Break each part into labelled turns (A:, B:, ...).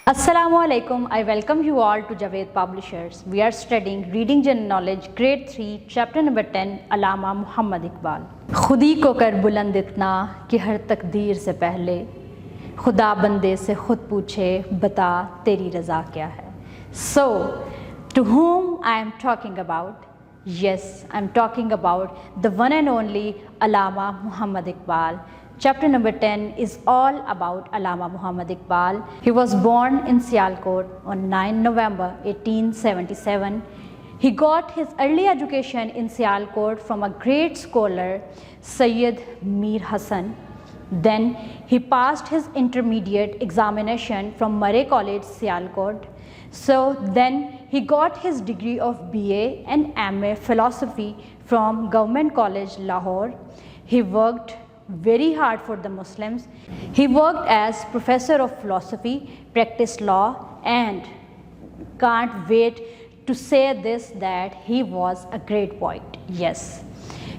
A: Assalamualaikum. I welcome you all to Javed Publishers. We are studying Reading General Knowledge Grade 3 Chapter number 10 अलामा मोहम्मद इकबाल। खुदी को कर बुलंद इतना कि हर तकदीर से पहले खुदा बंदे से खुद पूछे बता तेरी रज़ा क्या है। So, to whom I am talking about? Yes, I am talking about the one and only Allama Muhammad Iqbal. Chapter number 10 is all about Allama Muhammad Iqbal. He was born in Sialkot on 9 November 1877. He got his early education in Sialkot from a great scholar, Sayyid Mir Hassan. Then he passed his intermediate examination from Murray College, Sialkot. So then he got his degree of BA and MA Philosophy from Government College, Lahore. He worked very hard for the Muslims. He worked as professor of philosophy, practiced law, and can't wait to say this that he was a great poet. Yes,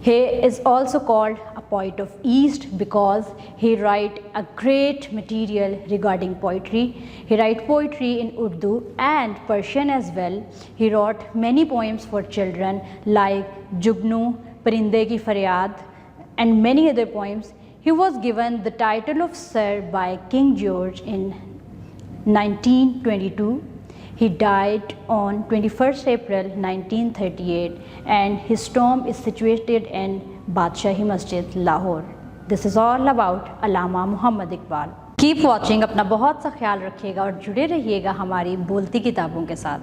A: he is also called a poet of East because he write a great material regarding poetry. He write poetry in Urdu and Persian as well. He wrote many poems for children like Jugnu, Parinde Ki Faryad, and many other poems. He was given the title of Sir by King George in 1922. He died on 21st April 1938 and his tomb is situated in Badshahi Masjid, Lahore. This is all about Allama Muhammad Iqbal. Keep watching. अपना बहुत सा ख्याल रखिएगा और जुड़े रहिएगा हमारी बोलती किताबों के साथ।